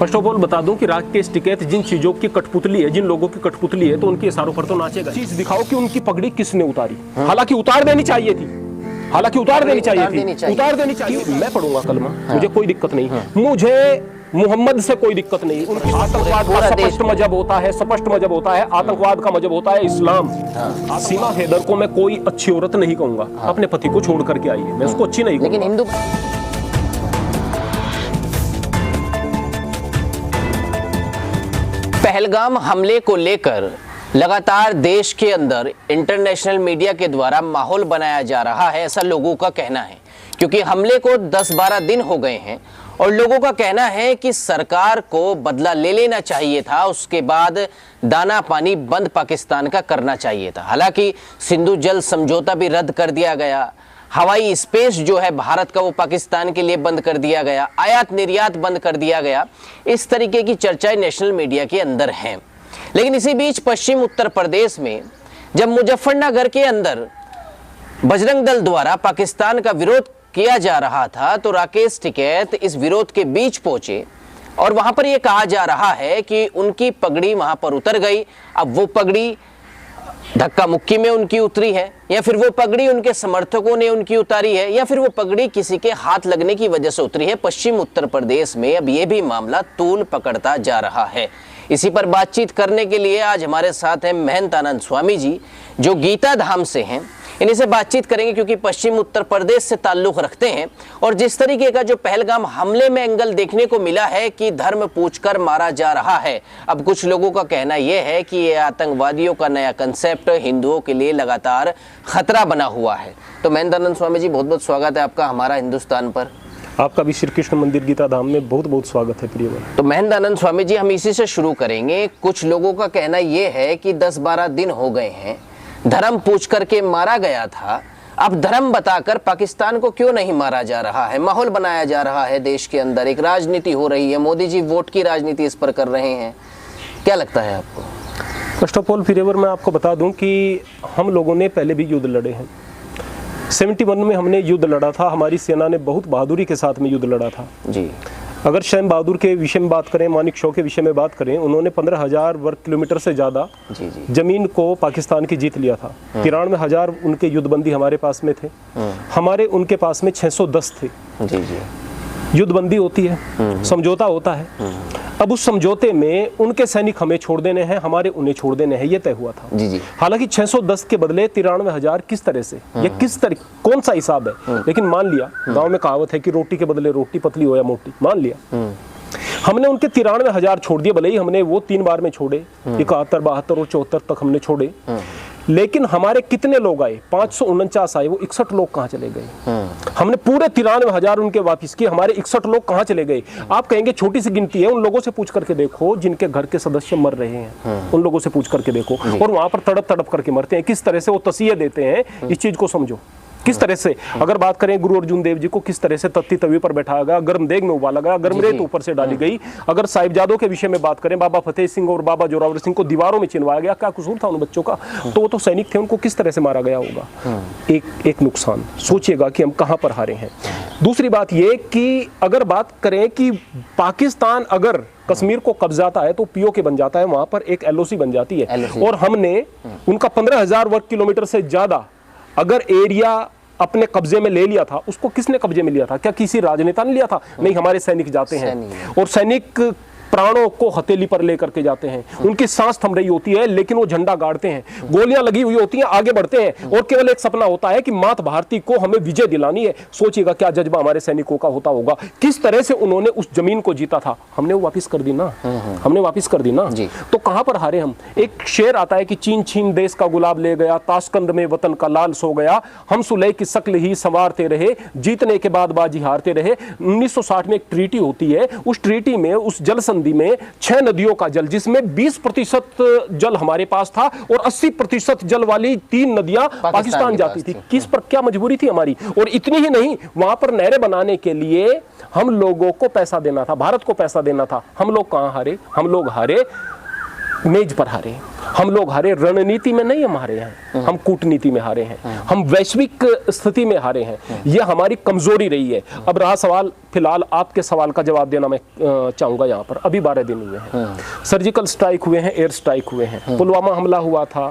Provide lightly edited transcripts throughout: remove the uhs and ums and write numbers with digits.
First of all बता दूं कि राकेश टिकैत जिन चीजों की कठपुतली है, जिन लोगों की कठपुतली है, तो उनके इशारों पर तो नाचेगा। चीज दिखाओ कि उनकी पगड़ी किसने उतारी। हालांकि उतार देनी चाहिए थी, उतार देनी चाहिए। मैं पढ़ूंगा कलमा, मुझे कोई दिक्कत नहीं। मुझे मोहम्मद से कोई दिक्कत नहीं। आतंकवाद का स्पष्ट मजहब होता है, आतंकवाद का मजहब होता है इस्लाम। सीमा हैदर को मैं कोई अच्छी औरत नहीं कहूंगा, अपने पति को छोड़ करके आई है, मैं उसको अच्छी नहीं कहूंगा। लेकिन हिंदू पहलगाम हमले को लेकर लगातार देश के अंदर इंटरनेशनल मीडिया के द्वारा माहौल बनाया जा रहा है, ऐसा लोगों का कहना है। क्योंकि हमले को 10-12 दिन हो गए हैं और लोगों का कहना है कि सरकार को बदला ले लेना चाहिए था, उसके बाद दाना पानी बंद पाकिस्तान का करना चाहिए था। हालांकि सिंधु जल समझौता भी रद्द कर दिया गया, हवाई स्पेस जो है भारत का वो पाकिस्तान के लिए बंद कर दिया गया, आयात निर्यात बंद कर दिया गया। इस तरीके की चर्चाएं नेशनल मीडिया के अंदर हैं। लेकिन इसी बीच पश्चिम उत्तर प्रदेश में जब मुजफ्फरनगर के अंदर बजरंग दल द्वारा पाकिस्तान का विरोध किया जा रहा था, तो राकेश टिकैत इस विरोध के बीच पहुंचे और वहां पर यह कहा जा रहा है कि उनकी पगड़ी वहां पर उतर गई। अब वो पगड़ी धक्का मुक्की में उनकी उतरी है, या फिर वो पगड़ी उनके समर्थकों ने उनकी उतारी है, या फिर वो पगड़ी किसी के हाथ लगने की वजह से उतरी है। पश्चिम उत्तर प्रदेश में अब ये भी मामला तूल पकड़ता जा रहा है। इसी पर बातचीत करने के लिए आज हमारे साथ हैं महंत आनंद स्वामी जी, जो गीता धाम से हैं। इन्हीं से बातचीत करेंगे क्योंकि पश्चिम उत्तर प्रदेश से ताल्लुक रखते हैं। और जिस तरीके का जो पहलगाम हमले में एंगल देखने को मिला है कि धर्म पूछकर मारा जा रहा है, अब कुछ लोगों का कहना यह है कि ये आतंकवादियों का नया कंसेप्ट हिंदुओं के लिए लगातार खतरा बना हुआ है। तो महंत आनंद स्वामी जी, बहुत बहुत स्वागत है आपका हमारा हिंदुस्तान पर। आपका भी श्री कृष्ण मंदिर गीता धाम में बहुत बहुत स्वागत है प्रिय। तो महंत आनंद स्वामी जी, हम इसी से शुरू करेंगे। कुछ लोगों का कहना यह है कि 10-12 दिन हो गए हैं, धर्म पूछ करके मारा गया था, अब धर्म बताकर पाकिस्तान को क्यों नहीं मारा जा रहा है? माहौल बनाया जा रहा है देश के अंदर, एक राजनीति हो रही है, मोदी जी वोट की राजनीति इस पर कर रहे हैं, क्या लगता है आपको? फर्स्ट ऑफ ऑल फिर मैं आपको बता दूं कि हम लोगों ने पहले भी युद्ध लड़े हैं। 71 में हमने युद्ध लड़ा था, हमारी सेना ने बहुत बहादुरी के साथ में युद्ध लड़ा था जी। अगर शैम बहादुर के विषय में बात करें, मानिक शॉ के विषय में बात करें, उन्होंने 15,000 वर्ग किलोमीटर से ज़्यादा जमीन को पाकिस्तान की जीत लिया था। 93,000 उनके युद्धबंदी हमारे पास में थे, हमारे उनके पास में 610 थे। युद्धबंदी होती है, समझौता होता है। अब उस समझौते में उनके सैनिक हमें छोड़ देने हैं, हमारे उन्हें छोड़ देने हैं, ये तय हुआ था। हालांकि 610 के बदले 93,000 किस तरह से, ये किस तरह, कौन सा हिसाब है? लेकिन मान लिया, गांव में कहावत है कि रोटी के बदले रोटी, पतली हो या मोटी, मान लिया हमने उनके 93,000 छोड़ दिए। भले ही हमने वो 3 बार में छोड़े, 71, 72 और 74 तक हमने छोड़े, लेकिन हमारे कितने लोग आए? 549 आए, वो 61 लोग कहाँ चले गए? हमने पूरे 93,000 उनके वापस किए, हमारे 61 लोग कहाँ चले गए? आप कहेंगे छोटी सी गिनती है, उन लोगों से पूछ करके देखो जिनके घर के सदस्य मर रहे हैं, उन लोगों से पूछ करके देखो, और वहां पर तड़प तड़प करके मरते हैं। किस तरह से वो तसीहे देते हैं, इस चीज को समझो। किस तरह से, अगर बात करें गुरु अर्जुन देव जी को किस तरह से तत्ती तवी पर बैठाया गया, गर्म देग में उबाला गया, गर्म रेत ऊपर से डाली गई। अगर साहिबजादों के विषय में बात करें, बाबा फतेह सिंह और बाबा जोरावर सिंह को दीवारों में चिनवाया गया, क्या कसूर था उन बच्चों का? तो वो तो सैनिक थे, उनको किस तरह से मारा गया होगा? एक नुकसान, सोचिएगा कि हम कहां पर हारे हैं। दूसरी बात ये कि अगर बात करें कि पाकिस्तान अगर कश्मीर को कब्जाता है तो पीओके बन जाता है, वहां पर एक एलओसी बन जाती है। और हमने उनका 15,000 वर्ग किलोमीटर से ज्यादा अगर एरिया अपने कब्जे में ले लिया था, उसको किसने कब्जे में लिया था? क्या किसी राजनेता ने लिया था? नहीं, हमारे सैनिक जाते हैं और सैनिक प्राणों को हथेली पर लेकर के जाते हैं, उनकी सांस थम रही होती है लेकिन वो झंडा गाड़ते हैं, गोलियां लगी हुई होती हैं, आगे बढ़ते हैं और केवल एक सपना होता है कि मात भारती को हमें विजय दिलानी है। सोचिएगा क्या जज्बा हमारे सैनिकों का होता होगा, किस तरह से उन्होंने उस जमीन को जीता था। हमने वो वापस कर दी ना, हमने वापस कर दी ना, तो कहां पर हारे हम? एक शेर आता है कि चीन छीन देश का गुलाब ले गया, ताशकंद में वतन का लाल सो गया, हम सुलह की शक्ल ही संवारते रहे, जीतने के बाद बाजी हारते रहे। 1960 में एक ट्रीटी होती है, उस ट्रीटी में, उस जल संधि में 6 नदियों का जल, जिसमें 20% जल हमारे पास था और 80% जल वाली 3 नदियां पाकिस्तान जाती थी। किस पर क्या मजबूरी थी हमारी? और इतनी ही नहीं, वहां पर नहरें बनाने के लिए हम लोगों को पैसा देना था, भारत को पैसा देना था। हम लोग कहां हारे? हम लोग हारे मेज पर हारे, हम लोग हारे, रणनीति में नहीं हम हारे हैं, हम कूटनीति में हारे हैं, हम वैश्विक स्थिति में हारे हैं, यह हमारी कमजोरी रही है। अब रहा सवाल, फिलहाल आपके सवाल का जवाब देना मैं चाहूंगा। यहाँ पर अभी 12 दिन हुए हैं, सर्जिकल स्ट्राइक हुए हैं, एयर स्ट्राइक हुए हैं, पुलवामा हमला हुआ था,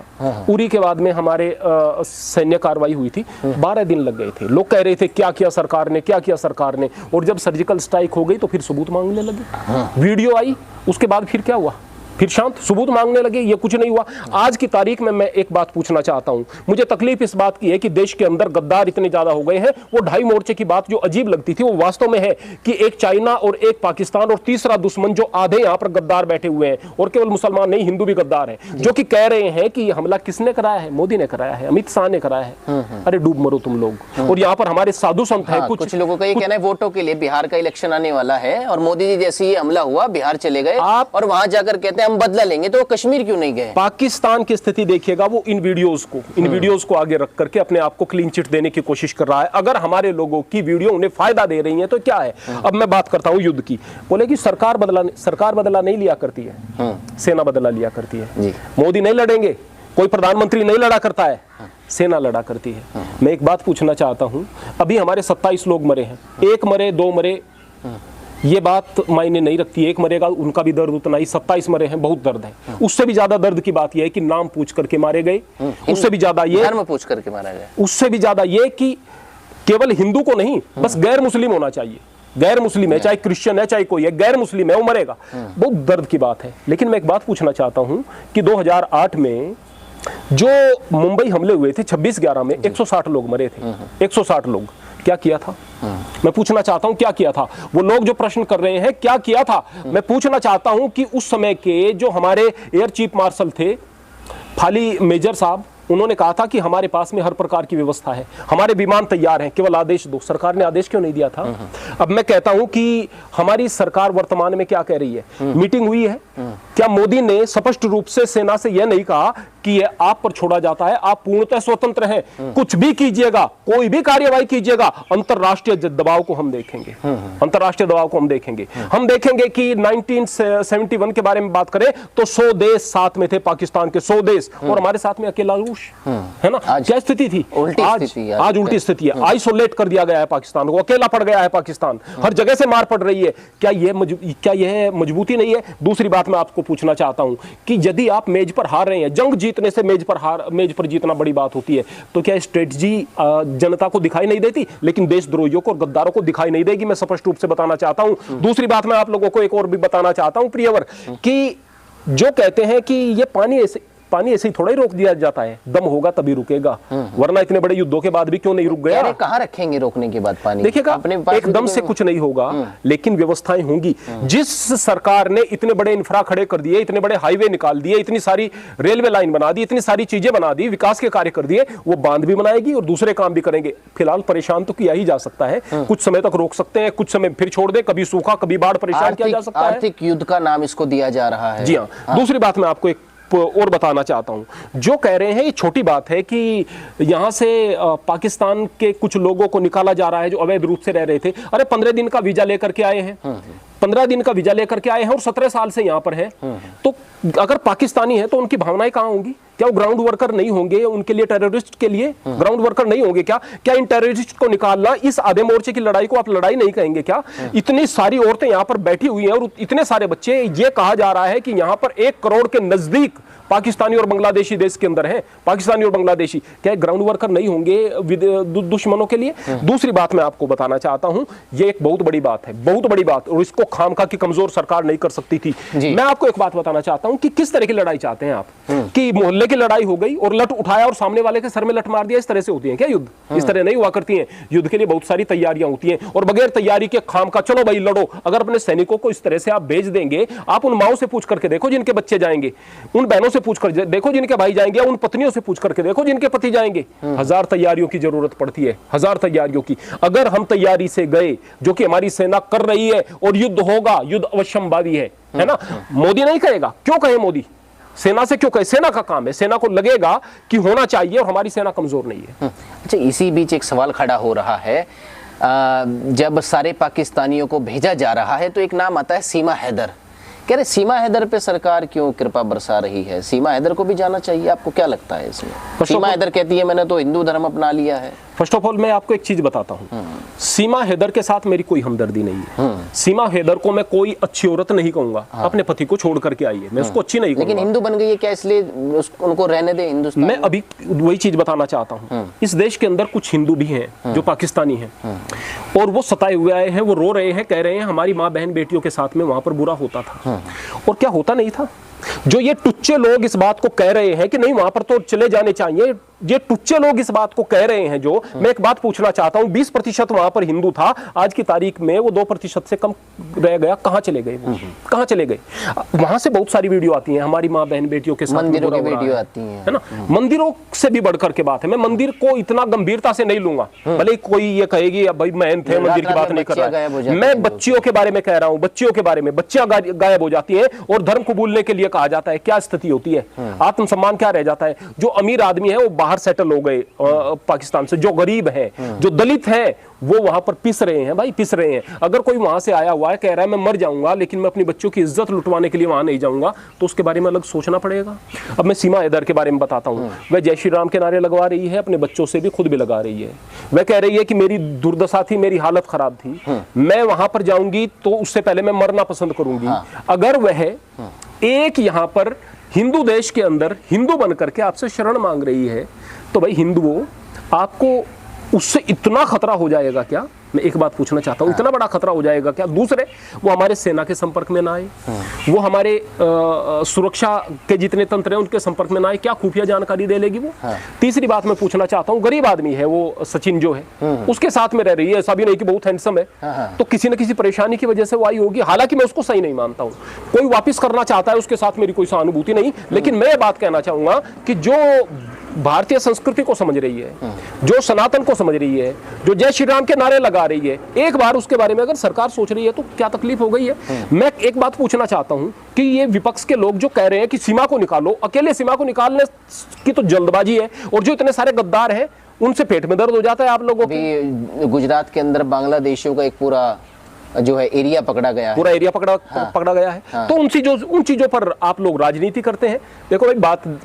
उरी के बाद में हमारे सैन्य कार्रवाई हुई थी, 12 दिन लग गए थे। लोग कह रहे थे क्या किया सरकार ने, क्या किया सरकार ने, और जब सर्जिकल स्ट्राइक हो गई तो फिर सबूत मांगने लगे, वीडियो आई, उसके बाद फिर क्या हुआ, फिर शांत, सबूत मांगने लगे, ये कुछ नहीं हुआ। आज की तारीख में मैं एक बात पूछना चाहता हूं, मुझे तकलीफ इस बात की है कि देश के अंदर गद्दार इतने ज्यादा हो गए हैं। वो 2.5 मोर्चे की बात जो अजीब लगती थी वो वास्तव में है कि एक चाइना और एक पाकिस्तान और तीसरा दुश्मन जो आधे यहां पर गद्दार बैठे हुए हैं, और केवल मुसलमान नहीं हिंदू भी गद्दार है, जो कि कह रहे हैं कि हमला किसने कराया है, मोदी ने कराया है, अमित शाह ने कराया है। अरे डूब मरो तुम लोग। और यहाँ पर हमारे साधु संत है, कुछ लोगों का ये कहना है वोटों के लिए, बिहार का इलेक्शन आने वाला है और मोदी जी जैसे ही हमला हुआ बिहार चले गए और वहां जाकर कहते हैं हम बदला लेंगे, तो कश्मीर क्यों नहीं गए? पाकिस्तान की स्थिति देखिएगा, वो इन वीडियोस को आगे रख करके अपने आप को क्लीन चिट देने की कोशिश कर रहा है। अगर हमारे लोगों की वीडियो उन्हें फायदा दे रही है तो क्या है। अब मैं बात करता हूं युद्ध की, बोले कि सरकार बदला नहीं लिया करती है, सेना बदला लिया करती है। मोदी नहीं लड़ेंगे, कोई प्रधानमंत्री नहीं लड़ा करता है, सेना लड़ा करती है। मैं एक बात पूछना चाहता हूं, अभी हमारे 27 लोग मरे हैं, 1 मरे 2 मरे ये बात मायने नहीं रखती, 1 मरेगा उनका भी दर्द उतना ही, 27 मरे हैं, बहुत दर्द है। उससे भी ज्यादा दर्द की बात यह है कि नाम पूछ करके मारे गए, उससे भी ज्यादा ये धर्म पूछ करके मारा गया, उससे भी ज्यादा ये कि केवल हिंदू को नहीं, बस गैर मुस्लिम होना चाहिए, गैर मुस्लिम है, चाहे क्रिश्चियन है, चाहे कोई है, गैर मुस्लिम है, वो मरेगा, बहुत दर्द की बात है। लेकिन मैं एक बात पूछना चाहता हूं कि 2008 में जो मुंबई हमले हुए थे 26/11 में 160 लोग मरे थे, 160 लोग, क्या किया था? मैं पूछना चाहता हूं क्या किया था? वो लोग जो प्रश्न कर रहे हैं क्या किया था, मैं पूछना चाहता हूं कि उस समय के जो हमारे एयर चीफ मार्शल थे फाली मेजर साहब, उन्होंने कहा था कि हमारे पास में हर प्रकार की व्यवस्था है, हमारे विमान तैयार हैं, केवल आदेश दो। सरकार ने आदेश क्यों नहीं दिया था? अब मैं कहता हूं कि हमारी सरकार वर्तमान में क्या कह रही है, मीटिंग हुई है, क्या मोदी ने स्पष्ट रूप से सेना से यह नहीं कहा कि ये आप पर छोड़ा जाता है, आप पूर्णतः स्वतंत्र हैं, कुछ भी कीजिएगा, कोई भी कार्यवाही कीजिएगा, अंतरराष्ट्रीय दबाव को हम देखेंगे, अंतरराष्ट्रीय दबाव को हम देखेंगे। हम देखेंगे कि 1971 के बारे में बात करें तो 100 देश साथ में थे, पाकिस्तान के 100 देश, और हमारे साथ में अकेला रूस, है ना। क्या स्थिति थी? आज उल्टी स्थिति है, आइसोलेट कर दिया गया है पाकिस्तान को, अकेला पड़ गया है पाकिस्तान, हर जगह से मार पड़ रही है। क्या यह मजबूती नहीं है? दूसरी बात मैं आपको पूछना चाहता हूं कि यदि आप मेज पर हार रहे हैं, जंग जीतने से मेज पर जीतना बड़ी बात होती है, तो क्या स्ट्रेटजी जनता को दिखाई नहीं देती, लेकिन देशद्रोहियों को और गद्दारों को दिखाई नहीं देगी? मैं स्पष्ट रूप से बताना चाहता हूं। दूसरी बात मैं आप लोगों को एक और भी बताना चाहता हूं प्रियवर, कि जो कहते हैं कि ये पानी ऐसे ही थोड़ा ही रोक दिया जाता है, दम होगा तभी रुकेगा, वरना इतने बड़े युद्धों के बाद भी क्यों नहीं रुक गया? अरे कहाँ रखेंगे रोकने के बाद पानी? देखिएगा, एकदम से कुछ नहीं होगा, लेकिन व्यवस्थाएं होंगी। जिस सरकार ने इतने बड़े इंफ्रा खड़े कर दिए, इतने बड़े हाईवे निकाल दिए, इतनी सारी रेलवे लाइन बना दी, इतनी सारी चीजें बना दी, विकास के कार्य कर दिए, वो बांध भी बनाएगी और दूसरे काम भी करेंगे। फिलहाल परेशान तो किया ही जा सकता है, कुछ समय तक रोक सकते हैं, कुछ समय फिर छोड़ दे, कभी सूखा कभी बाढ़, परेशान किया जा सकता है। आर्थिक युद्ध का नाम इसको दिया जा रहा है। जी हाँ। दूसरी बात मैं आपको एक और बताना चाहता हूं, जो कह रहे हैं ये छोटी बात है कि यहां से पाकिस्तान के कुछ लोगों को निकाला जा रहा है जो अवैध रूप से रह रहे थे। अरे 15 दिन का वीजा लेकर के आए हैं, 15 दिन का वीजा लेकर के आए हैं और 17 साल से यहां पर है, तो अगर पाकिस्तानी है तो उनकी भावनाएं कहां होंगी? क्या वो ग्राउंड वर्कर नहीं होंगे? उनके लिए, टेररिस्ट के लिए ग्राउंड वर्कर नहीं होंगे क्या? क्या इन टेररिस्ट को निकालना, इस आधे मोर्चे की लड़ाई को आप लड़ाई नहीं कहेंगे क्या? इतनी सारी औरतें यहां पर बैठी हुई हैं और इतने सारे बच्चे, ये कहा जा रहा है कि यहां पर 1 करोड़ के नजदीक पाकिस्तानी और बांग्लादेशी देश के अंदर है, पाकिस्तानी और बांग्लादेशी, क्या ग्राउंड वर्कर नहीं होंगे दुश्मनों के लिए? दूसरी बात मैं आपको बताना चाहता हूं, ये एक बहुत बड़ी बात है, बहुत बड़ी बात, और इसको खामखा की कमजोर सरकार नहीं कर सकती थी। मैं आपको एक बात बताना चाहता हूं कि किस तरह की लड़ाई चाहते हैं आप, कि मोहल्ले की लड़ाई हो गई और लठ उठाया और सामने वाले के सर में लठ मार दिया, इस तरह से होती है क्या युद्ध? इस तरह नहीं हुआ करती है। युद्ध के लिए बहुत सारी तैयारियां होती हैं, और बगैर तैयारी के खामखा चलो भाई लड़ो, अगर अपने सैनिकों को इस तरह से आप भेज देंगे, आप उन माओं से पूछ करके देखो जिनके बच्चे जाएंगे, उन बहनों से पूछ कर देखो जिनके भाई जाएंगे, उन पत्नियों से पूछ करके देखो जिनके पति जाएंगे। 1000 तैयारियों की जरूरत पड़ती है, 1000 तैयारियों की। अगर हम तैयारी से गए, जो कि हमारी सेना कर रही है, और युद्ध होगा, युद्ध अवश्यंभावी है ना। मोदी नहीं कहेगा, क्यों कहे मोदी? सेना से क्यों कहे? सेना का काम है, सेना को लगेगा कि होना चाहिए, और हमारी सेना कमजोर नहीं है। अच्छा, इसी बीच एक सवाल खड़ा हो रहा है, जब सारे पाकिस्तानियों को भेजा जा रहा है तो एक नाम आता है सीमा हैदर, कह रहे सीमा हैदर पे सरकार क्यों कृपा बरसा रही है? सीमा हैदर को भी जाना चाहिए, आपको क्या लगता है इसमें? सीमा हैदर कहती है मैंने तो हिंदू धर्म अपना लिया है। फर्स्ट ऑफ ऑल मैं आपको एक चीज बताता हूँ, सीमा हैदर के साथ मेरी कोई हमदर्दी नहीं है। सीमा हैदर को मैं कोई अच्छी औरत नहीं कहूंगा, अपने पति को छोड़ करके आई है, मैं उसको अच्छी नहीं कहूंगा। लेकिन हिंदू बन गई है क्या, इसलिए उनको रहने दे हिंदुस्तान? मैं अभी वही चीज बताना चाहता हूँ, इस देश के अंदर कुछ हिंदू भी हैं जो पाकिस्तानी हैं, और वो सताए हुए आए हैं, वो रो रहे हैं, कह रहे हैं हमारी माँ बहन बेटियों के साथ में वहां पर बुरा होता था। और क्या होता नहीं था? जो ये टुच्चे लोग इस बात को कह रहे हैं कि नहीं वहां पर तो चले जाने चाहिए, ये टुच्चे लोग इस बात को कह रहे हैं। जो मैं एक बात पूछना चाहता हूं, 20% वहां पर हिंदू था, आज की तारीख में वो 2% से कम रह गया। कहां चले गए? कहां चले गए? वहां से बहुत सारी वीडियो आती हैं, हमारी माँ बहन बेटियों के साथ मंदिरों की वीडियो आती है ना। मंदिरों से भी बढ़कर के बात है, मैं मंदिर को इतना गंभीरता से नहीं लूंगा, भले कोई ये कहेगी अब भाई महंत है मंदिर की बात नहीं कर रहा है, मैं बच्चियों के बारे में कह रहा हूं, बच्चियों के बारे में। बच्चियां गायब हो जाती हैं और धर्म कबूलने के लिए कहा जाता है, क्या स्थिति होती है? आत्मसम्मान क्या रह जाता है? जो अमीर आदमी है वो बाहर सेटल हो गए पाकिस्तान से, जो गरीब है, जो दलित है, वो वहां पर पिस रहे हैं भाई, पिस रहे हैं। अगर कोई वहां से आया हुआ है कह रहा है मैं मर जाऊंगा लेकिन मैं अपनी बच्चों की इज्जत लुटवाने के लिए वहां नहीं जाऊंगा, तो उसके बारे में अलग सोचना पड़ेगा। अब मैं सीमा हैदर के बारे में बताता हूं, वह जय श्री राम के नारे लगवा रही है, अपने बच्चों से भी खुद भी लगा रही है। वह कह रही है कि मेरी दुर्दशा थी, मेरी हालत खराब थी, मैं वहां पर जाऊंगी तो उससे पहले मैं मरना पसंद करूंगी। अगर वह एक यहां पर हिंदू देश के अंदर हिंदू बन करके आपसे शरण मांग रही है, तो भाई हिंदुओं, आपको उससे इतना खतरा हो जाएगा क्या? मैं एक बात पूछना चाहता हूँ, इतना बड़ा खतरा हो जाएगा क्या? दूसरे, वो हमारे सेना के संपर्क में ना आए, वो हमारे सुरक्षा के जितने तंत्र हैं उनके संपर्क में ना आए, क्या खुफिया जानकारी दे लेगी वो? तीसरी बात मैं पूछना चाहता हूँ, गरीब आदमी है वो, सचिन जो है, उसके साथ में रह रही है, ऐसा भी नहीं कि बहुत हैंडसम है, तो किसी न किसी परेशानी की वजह से वो आई होगी। हालांकि मैं उसको सही नहीं मानता हूँ, कोई वापिस करना चाहता है उसके साथ मेरी कोई सहानुभूति नहीं, लेकिन मैं ये बात कहना चाहूंगा कि जो भारतीय संस्कृति को समझ रही है, जो सनातन को समझ रही है, जो जय श्री राम के नारे लगा रही है, एक बार उसके बारे में अगर सरकार सोच रही है तो क्या तकलीफ हो गई है? मैं एक बात पूछना चाहता हूं कि ये विपक्ष के लोग जो कह रहे हैं कि सीमा को निकालो, अकेले सीमा को निकालने की तो जल्दबाजी है, और जो इतने सारे गद्दार हैं उनसे पेट में दर्द हो जाता है आप लोगों को। गुजरात के अंदर बांग्लादेशियों का एक पूरा जो है एरिया पकड़ा गया है, पूरा एरिया पकड़ा गया है। तो उन चीजों पर आप लोग राजनीति करते हैं। देखो भाई,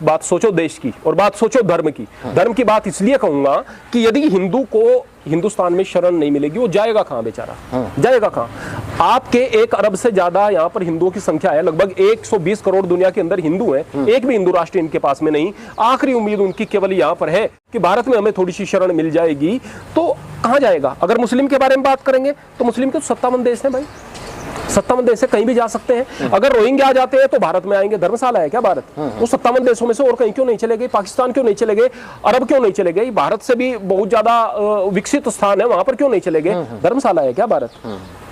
बात सोचो देश की और बात सोचो धर्म की। धर्म की बात इसलिए कहूंगा कि यदि हिंदू को हिंदुस्तान में शरण नहीं मिलेगी, वो जाएगा कहां बेचारा? जाएगा कहां? आपके 1 अरब से ज्यादा यहाँ पर हिंदुओं की संख्या है, लगभग 120 करोड़ दुनिया के अंदर हिंदू हैं, एक भी हिंदू राष्ट्र इनके पास में नहीं। आखिरी उम्मीद उनकी केवल यहाँ पर है कि भारत में हमें थोड़ी सी शरण मिल जाएगी, तो कहां जाएगा? अगर मुस्लिम के बारे में बात करेंगे तो मुस्लिम के 57 देश हैं भाई, 57 देश से कहीं भी जा सकते हैं। अगर रोहिंग्या आ जाते हैं तो भारत में आएंगे, धर्मशाला है क्या भारत? वो 57 देशों में से और कहीं क्यों नहीं चले गए? पाकिस्तान क्यों नहीं चले गए? अरब क्यों नहीं चले गए? भारत से भी बहुत ज्यादा विकसित स्थान है, वहां पर क्यों नहीं चले गए? धर्मशाला है क्या भारत?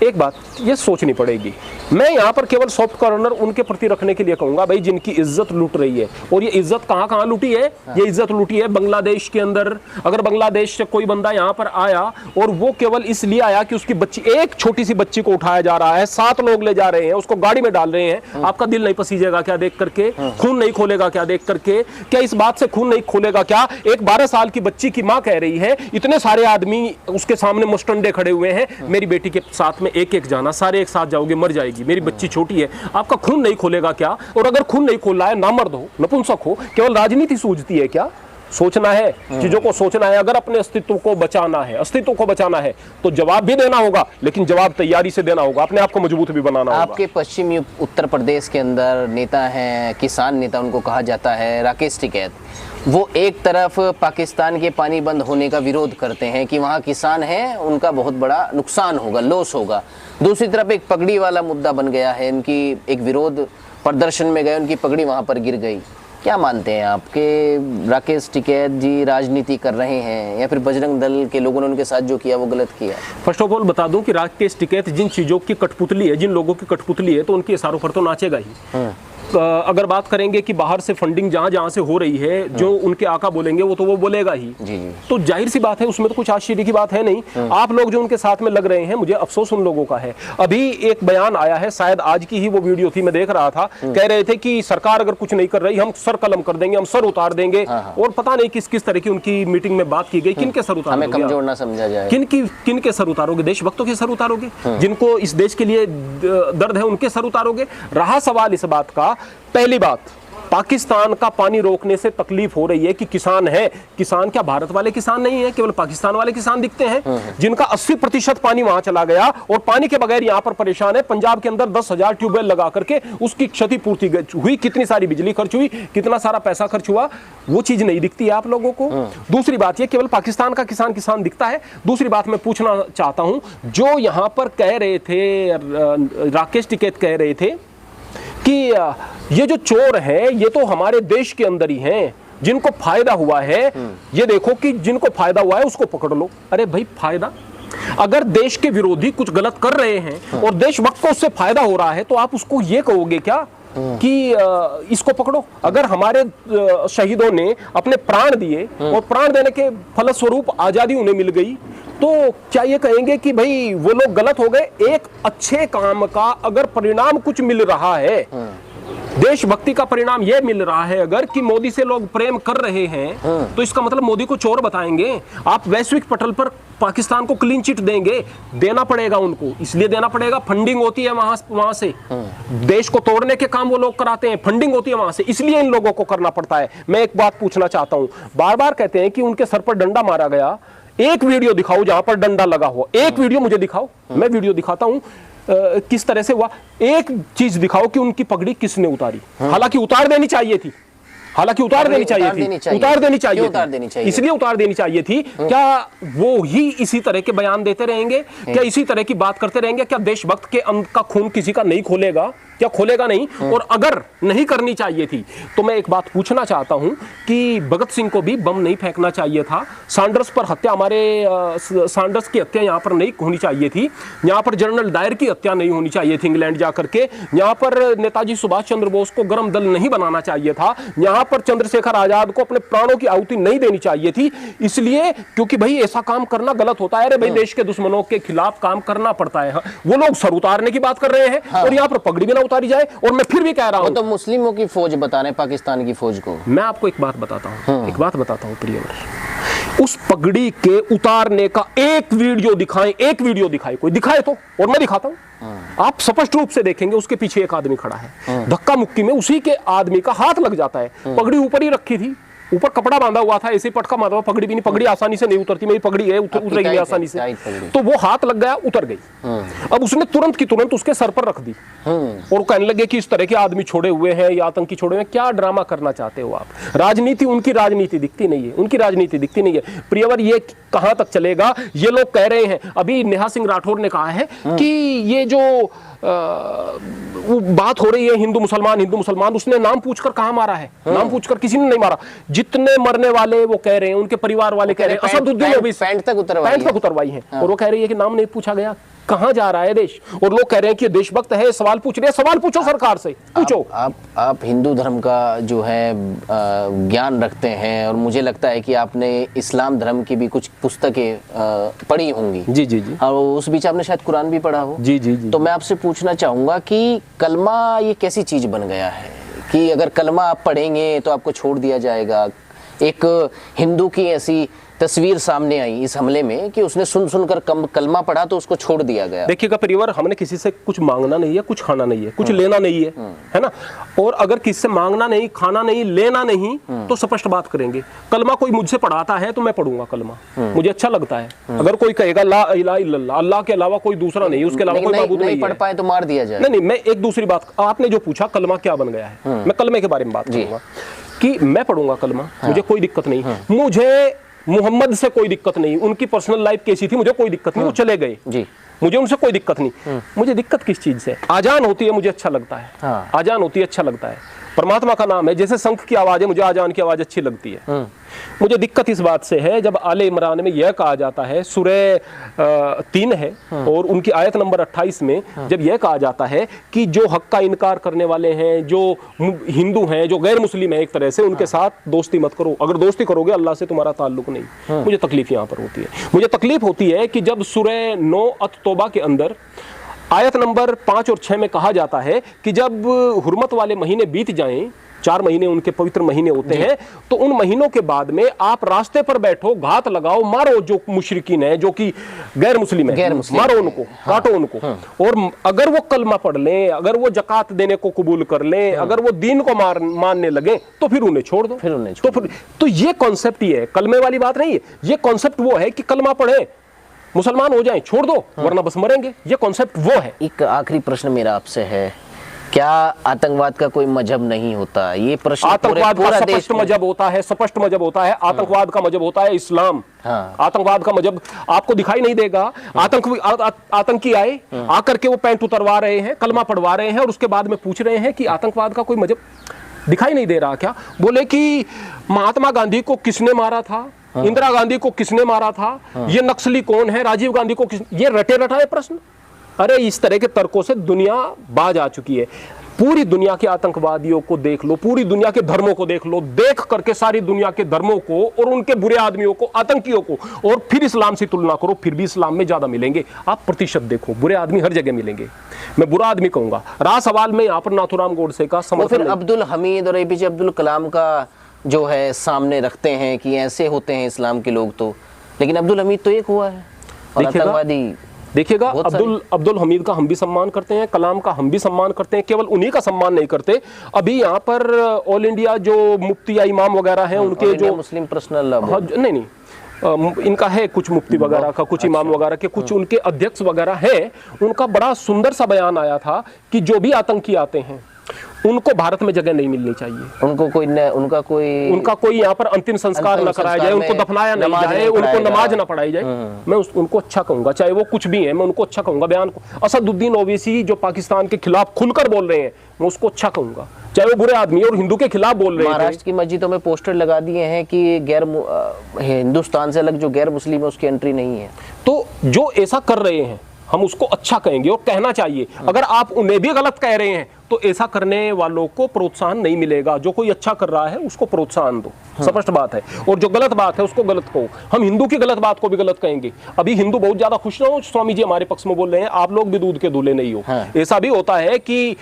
एक बात ये सोचनी पड़ेगी। मैं यहाँ पर केवल सॉफ्ट कॉर्नर उनके प्रति रखने के लिए कहूंगा भाई जिनकी इज्जत लूट रही है, और ये इज्जत कहाँ लूटी है? ये इज्जत लूटी है बांग्लादेश के अंदर। अगर बांग्लादेश से कोई बंदा यहाँ पर आया और वो केवल इसलिए आया कि उसकी बच्ची, एक छोटी सी बच्ची को उठाया जा रहा है, 7 लोग ले जा रहे हैं, उसको गाड़ी में डाल रहे हैं, आपका दिल नहीं पसीजेगा क्या देख करके? खून नहीं खोलेगा क्या देख करके? क्या इस बात से खून नहीं खोलेगा क्या? एक 12 साल की बच्ची की माँ कह रही है, इतने सारे आदमी उसके सामने मुस्टंडे खड़े हुए हैं, मेरी बेटी के साथ में एक जाना, सारे एक साथ जाओगे, मर जाएगी, मेरी बच्ची छोटी है, आपका खून नहीं खोलेगा क्या? और अगर खून नहीं खोल रहा है, नामर्द हो, नपुंसक हो, केवल राजनीति सूझती है क्या? सोचना है, चीजों को सोचना है। अगर अपने अस्तित्व को बचाना है, तो जवाब भी देना होगा, लेकिन जवाब तैयारी से देना होगा, अपने आप को मजबूत भी बनाना होगा। आपके पश्चिमी उत्तर प्रदेश के अंदर नेता हैं, किसान नेता उनको कहा जाता है, राकेश टिकैत, वो एक तरफ पाकिस्तान के पानी बंद होने का विरोध करते हैं कि वहाँ किसान हैं, उनका बहुत बड़ा नुकसान होगा, लॉस होगा। दूसरी तरफ एक पगड़ी वाला मुद्दा बन गया है, इनकी एक विरोध प्रदर्शन में गए, उनकी पगड़ी वहाँ पर गिर गई। क्या मानते हैं आपके राकेश टिकैत जी राजनीति कर रहे हैं, या फिर बजरंग दल के लोगों ने उनके साथ जो किया वो गलत किया? फर्स्ट ऑफ ऑल बता दूं कि राकेश टिकैत जिन चीज़ों की कठपुतली है, जिन लोगों की कठपुतली है, तो उनके इशारों पर तो नाचेगा ही। अगर बात करेंगे कि बाहर से फंडिंग जहां जहां से हो रही है, जो उनके आका बोलेंगे वो तो वो बोलेगा ही। जी। तो जाहिर सी बात है, उसमें तो कुछ आश्चर्य की बात है नहीं। आप लोग जो उनके साथ में लग रहे हैं, मुझे अफसोस उन लोगों का है। अभी एक बयान आया है, शायद आज की ही वो वीडियो थी, मैं देख रहा था, कह रहे थे कि सरकार अगर कुछ नहीं कर रही, हम सर कलम कर देंगे, हम सर उतार देंगे। और पता नहीं किस किस तरह की उनकी मीटिंग में बात की गई। किन के सर उतारोगे? हमें कमजोर ना समझा जाए। किन के सर उतारोगे? देशभक्तों के सर उतारोगे? जिनको इस देश के लिए दर्द है, उनके सर उतारोगे? रहा सवाल इस बात का, पहली बात, पाकिस्तान का पानी रोकने से तकलीफ हो रही है कि किसान है। किसान क्या भारत वाले किसान नहीं है, केवल पाकिस्तान वाले किसान दिखते हैं, जिनका 80% पानी वहां चला गया और पानी के बगैर यहां पर परेशान है। पंजाब के अंदर 10,000 ट्यूबवेल लगा करके उसकी क्षतिपूर्ति हुई, कितनी सारी बिजली खर्च हुई, कितना सारा पैसा खर्च हुआ, वो चीज नहीं दिखती है आप लोगों को। दूसरी बात ये, केवल पाकिस्तान का किसान दिखता है। दूसरी बात मैं पूछना चाहता हूं, जो यहां पर कह रहे थे, राकेश टिकैत कह रहे थे कि ये जो चोर हैं ये तो हमारे देश के अंदर ही हैं, जिनको फायदा हुआ है, ये देखो कि जिनको फायदा हुआ है उसको पकड़ लो। अरे भाई, फायदा? अगर देश के विरोधी कुछ गलत कर रहे हैं और देशभक्त को उससे फायदा हो रहा है, तो आप उसको ये कहोगे क्या कि इसको पकड़ो? अगर हमारे शहीदों ने अपने प्राण दिए और प्राण देने के फलस्वरूप आजादी उन्हें मिल गई, तो क्या ये कहेंगे कि भाई वो लोग गलत हो गए? एक अच्छे काम का अगर परिणाम कुछ मिल रहा है, देशभक्ति का परिणाम यह मिल रहा है अगर कि मोदी से लोग प्रेम कर रहे हैं, तो इसका मतलब मोदी को चोर बताएंगे? आप वैश्विक पटल पर पाकिस्तान को क्लीन चिट देंगे? देना पड़ेगा उनको, इसलिए देना पड़ेगा, फंडिंग होती है वहां से। देश को तोड़ने के काम वो लोग कराते हैं, फंडिंग होती है वहां से, इसलिए इन लोगों को करना पड़ता है। मैं एक बात पूछना चाहता हूं, बार बार कहते हैं कि उनके सर पर डंडा मारा गया, एक वीडियो दिखाओ जहां पर डंडा लगा हुआ, एक वीडियो मुझे दिखाओ, मैं वीडियो दिखाता हूं किस तरह से हुआ। एक चीज दिखाओ कि उनकी पगड़ी किसने उतारी। हालांकि उतार देनी चाहिए थी, उतार देनी चाहिए थी, इसलिए उतार देनी चाहिए थी। क्या वो ही इसी तरह के बयान देते रहेंगे? क्या इसी तरह की बात करते रहेंगे? क्या देशभक्त के अंत का खून किसी का नहीं खोलेगा? क्या खोलेगा नहीं? और अगर नहीं करनी चाहिए थी, तो मैं एक बात पूछना चाहता हूं कि भगत सिंह को भी बम नहीं फेंकना चाहिए था। सैंडर्स पर हत्या, हमारे सैंडर्स की हत्या यहां पर नहीं होनी चाहिए थी। यहां पर जनरल डायर की हत्या नहीं होनी चाहिए थी इंग्लैंड जाकर के। यहां पर नेताजी सुभाष चंद्र बोस को गरम दल नहीं बनाना चाहिए था। यहां पर चंद्रशेखर आजाद को अपने प्राणों की आहुति नहीं देनी चाहिए थी। इसलिए क्योंकि भाई ऐसा काम करना गलत होता है। अरे भाई, देश के दुश्मनों के खिलाफ काम करना पड़ता है। वो लोग सर उतारने की बात कर रहे हैं और यहां पर पगड़ी भी ना उतारी जाए। और मैं फिर भी कह रहा हूं, तो मुस्लिमों की फौज बता रहे हैं पाकिस्तान की फौज को। मैं आपको एक बात बताता हूं, प्रियवर, उस पगड़ी के उतारने का एक वीडियो दिखाए, कोई दिखाए तो, और मैं दिखाता हूं। आप स्पष्ट रूप से देखेंगे उसके पीछे एक आदमी खड़ा है, धक्का मुक्की में उसी के आदमी का हाथ लग जाता है। पगड़ी ऊपर ही रखी थी, ऊपर कपड़ा बांधा हुआ था, ऐसे पटका मारा हुआ, पगड़ी भी नहीं, पगड़ी आसानी से नहीं उतरती, मेरी पगड़ी है उतरेगी आसानी से, तो वो हाथ लग गया, उतर गई। अब उसने तुरंत की तुरंत उसके सर पर रख दी और कहने लगे कि इस तरह के आदमी छोड़े हुए हैं या आतंकी छोड़े हुए हैं। क्या ड्रामा करना चाहते हो आप? राजनीति, उनकी राजनीति दिखती नहीं है, उनकी राजनीति दिखती नहीं है। प्रियवर, ये कहां तक चलेगा? ये लोग कह रहे हैं, अभी नेहा सिंह राठौर ने कहा है कि ये जो वो बात हो रही है हिंदू मुसलमान, उसने नाम पूछकर कहां मारा है? नाम पूछकर किसी ने नहीं मारा। जितने मरने वाले वो कह रहे हैं, उनके परिवार वाले कह रहे हैं, असदुद्दीन ओवैसी पैंट तक उतरवाई है, और वो कह रही है कि नाम नहीं पूछा गया। कहां जा रहा है देश? और लोग कह रहे हैं कि देशभक्त है, सवाल पूछ रहे हैं। सवाल पूछो सरकार से, पूछो। आप हिंदू धर्म का जो है ज्ञान रखते हैं, और मुझे लगता है कि आपने इस्लाम धर्म की भी कुछ पुस्तकें पढ़ी होंगी। जी जी जी। और उस बीच आपने शायद कुरान भी पढ़ा हो। जी जी जी। तो मैं आपसे पूछना चाहूंगा कि कलमा ये कैसी चीज बन गया है कि अगर कलमा आप पढ़ेंगे तो आपको छोड़ दिया जाएगा? एक हिंदू की ऐसी तस्वीर सामने आई इस हमले में कि उसने सुनकर कलमा पढ़ा तो उसको छोड़ दिया गया। देखिएगा परिवार, हमने किसी से कुछ मांगना नहीं है, कुछ खाना नहीं है, कुछ लेना नहीं है, है ना? और अगर किसी से मांगना नहीं, खाना नहीं, लेना नहीं, तो स्पष्ट बात करेंगे। कलमा कोई मुझसे पढ़ाता है तो मैं पढ़ूंगा कलमा, मुझे अच्छा लगता है। अगर कोई कहेगा ला इलाहा इल्लल्लाह, अल्लाह के अलावा कोई दूसरा नहीं, उसके अलावा कोई माबूद नहीं पढ़ पाए तो मार दिया जाए। नहीं, मैं एक दूसरी बात, आपने जो पूछा कलमा क्या बन गया है, मैं कलमे के बारे में बात करूंगा कि मैं पढ़ूंगा कलमा, मुझे कोई दिक्कत नहीं। मुझे मोहम्मद से कोई दिक्कत नहीं, उनकी पर्सनल लाइफ कैसी थी मुझे कोई दिक्कत नहीं, वो चले गए जी, मुझे उनसे कोई दिक्कत नहीं। मुझे दिक्कत किस चीज से? आजान होती है, मुझे अच्छा लगता है, आजान होती है, अच्छा लगता है। परमात्मा का नाम है। जैसे शंख की आवाज है, मुझे आजान की आवाज अच्छी लगती है। मुझे दिक्कत इस बात से है, जब आले इमरान में यह कहा जाता है, सूरह 3 है और उनकी आयत नंबर 28 में जब यह कहा जाता है कि जो हक का इनकार करने वाले हैं, जो हिंदू हैं, जो गैर मुस्लिम है, एक तरह से उनके साथ दोस्ती मत करो, अगर दोस्ती करोगे अल्लाह से तुम्हारा ताल्लुक नहीं। मुझे तकलीफ यहाँ पर होती है। मुझे तकलीफ होती है कि जब सूरह 9 अत-तौबा के अंदर आयत नंबर 5 और 6 में कहा जाता है कि जब हुर्मत वाले महीने बीत जाएं, 4 महीने उनके पवित्र महीने होते हैं, तो उन महीनों के बाद में आप रास्ते पर बैठो, घात लगाओ, मारो जो मुशरिकीन है, जो कि गैर मुस्लिम है, मारो उनको, काटो उनको। और अगर वो कलमा पढ़ लें, अगर वो जकात देने को कबूल कर लें, अगर वो दीन को मानने लगे, तो फिर उन्हें छोड़ दो। तो ये कॉन्सेप्ट ही है, कलमे वाली बात नहीं है। ये कॉन्सेप्ट वो है कि कलमा पढ़े, मुसलमान हो जाएं, छोड़ दो, वरना बस मरेंगे। ये कॉन्सेप्ट वो है। एक आखिरी प्रश्न मेरा आपसे है, क्या आतंकवाद का कोई मजहब नहीं होता? ये प्रश्न आतंकवाद का स्पष्ट मजहब होता है, स्पष्ट मजहब होता है। आतंकवाद का मजहब होता है इस्लाम। आतंकवाद का मजहब आपको दिखाई नहीं देगा। आतंकी आए, आकर के वो पैंट उतरवा रहे हैं, कलमा पढ़वा रहे हैं और उसके बाद में पूछ रहे हैं कि आतंकवाद का कोई मजहब दिखाई नहीं दे रहा क्या? बोले कि महात्मा गांधी को किसने मारा था, इंदिरा गांधी को किसने मारा था, ये नक्सली कौन है, राजीव गांधी को ये रटे रटाए प्रश्न। अरे इस तरह के तर्कों से दुनिया बाज आ चुकी है। पूरी दुनिया के आतंकवादियों को देख लो, पूरी दुनिया के धर्मों को देख लो, देख करके सारी दुनिया के धर्मों को और उनके बुरे आदमियों को, आतंकियों को, और फिर इस्लाम से तुलना करो, फिर भी इस्लाम में ज्यादा मिलेंगे। आप प्रतिशत देखो, बुरे आदमी हर जगह मिलेंगे। मैं बुरा आदमी कहूंगा। रहा सवाल में यहाँ पर नाथुराम गोडसे का समर्थन, फिर अब्दुल हमीद और एपीजे अब्दुल कलाम का जो है सामने रखते हैं कि ऐसे होते हैं इस्लाम के लोग, तो लेकिन अब्दुल हमीद तो एक हुआ है और आतंकवादी। देखिएगा, अब्दुल हमीद का हम भी सम्मान करते हैं, कलाम का हम भी सम्मान करते हैं, केवल उन्हीं का सम्मान नहीं करते। अभी यहाँ पर ऑल इंडिया जो मुफ्ती या इमाम वगैरह हैं, उनके जो मुस्लिम पर्सनल नहीं इनका है कुछ मुफ्ती वगैरह का, कुछ इमाम वगैरह के, कुछ उनके अध्यक्ष वगैरह हैं, उनका बड़ा सुंदर सा बयान आया था कि जो भी आतंकी आते हैं उनको भारत में जगह नहीं मिलनी चाहिए। उनका कोई यहाँ पर अंतिम संस्कार न कराया जाए, उनको दफनाया नहीं जाए, उनको नमाज न पढ़ाई जाए। मैं उनको अच्छा कहूंगा, चाहे वो कुछ भी है, मैं उनको अच्छा कहूंगा। बयान को असदुद्दीन ओवैसी जो पाकिस्तान के खिलाफ खुलकर बोल रहे हैं, मैं उसको अच्छा कहूंगा, चाहे वो बुरे आदमी और हिंदू के खिलाफ बोल रहे हैं। महाराष्ट्र की मस्जिदों में पोस्टर लगा दिए हैं कि हिंदुस्तान से अलग जो गैर मुस्लिम है उसकी एंट्री नहीं है। तो जो ऐसा कर रहे हैं हम उसको अच्छा कहेंगे और कहना चाहिए। अगर आप उन्हें भी गलत कह रहे हैं तो ऐसा करने वालों को प्रोत्साहन नहीं मिलेगा। जो कोई अच्छा कर रहा है उसको प्रोत्साहन दो, स्पष्ट बात है, और जो गलत बात है उसको गलत कहो। हम हिंदू की गलत बात को भी गलत कहेंगे। अभी हिंदू बहुत ज्यादा खुश ना हो, स्वामी जी हमारे पक्ष में बोल रहे हैं आप लोग भी दूध के दूल्हे नहीं हो। ऐसा भी होता है कि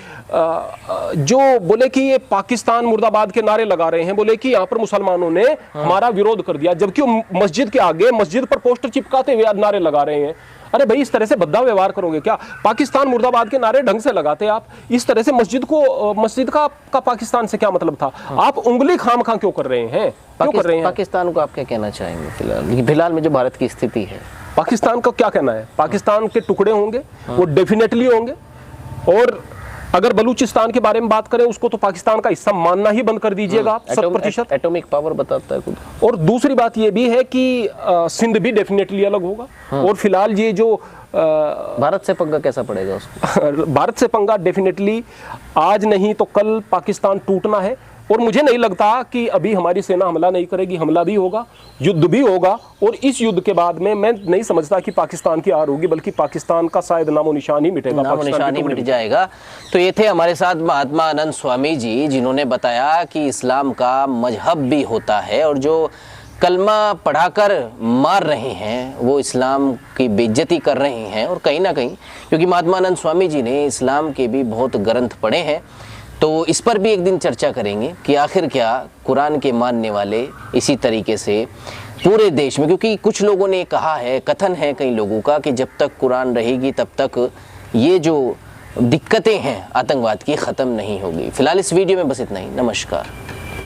जो बोले कि ये पाकिस्तान मुर्दाबाद के नारे लगा रहे हैं, बोले कि यहाँ पर मुसलमानों ने हमारा विरोध कर दिया, जबकि मस्जिद के आगे मस्जिद पर पोस्टर चिपकाते हुए नारे लगा रहे हैं। अरे भाई, इस तरह से भद्दा व्यवहार करोगे क्या? पाकिस्तान मुर्दाबाद के नारे ढंग से लगाते आप, इस तरह से मस्जिद का पाकिस्तान से क्या मतलब था? आप उंगली खाम-खां क्यों कर रहे हैं? पाकिस्तान को आप क्या कहना चाहेंगे फिलहाल में जो भारत की स्थिति है? पाकिस्तान का क्या कहना है? पाकिस्तान के टुकड़े होंगे, वो डेफिनेटली होंगे। और अगर बलूचिस्तान के बारे में बात करें, उसको तो पाकिस्तान का हिस्सा मानना ही बंद कर दीजिएगा आप, 100%। एटॉमिक पावर बताता है खुद। और दूसरी बात ये भी है कि सिंध भी डेफिनेटली अलग होगा। और फिलहाल ये जो भारत से पंगा कैसा पड़ेगा उसको? भारत से पंगा डेफिनेटली आज नहीं तो कल पाकिस्तान टूटना है। और मुझे नहीं लगता कि अभी हमारी सेना हमला नहीं करेगी, हमला भी होगा, युद्ध भी होगा। और इस युद्ध के बाद में मैं नहीं समझता कि पाकिस्तान की हार होगी, बल्कि पाकिस्तान का शायद नामो निशान ही मिटेगा, नामो निशान ही मिट जाएगा। तो ये थे हमारे साथ महात्मा आनंद स्वामी जी, जिन्होंने बताया कि इस्लाम का मजहब भी होता है और जो कलमा पढ़ाकर मार रहे हैं वो इस्लाम की बेइज्जती कर रहे हैं। और कहीं ना कहीं क्योंकि महात्मा आनंद स्वामी जी ने इस्लाम के भी बहुत ग्रंथ पढ़े हैं, तो इस पर भी एक दिन चर्चा करेंगे कि आखिर क्या कुरान के मानने वाले इसी तरीके से पूरे देश में, क्योंकि कुछ लोगों ने कहा है, कथन है कई लोगों का कि जब तक कुरान रहेगी तब तक ये जो दिक्कतें हैं आतंकवाद की ख़त्म नहीं होगी। फिलहाल इस वीडियो में बस इतना ही। नमस्कार।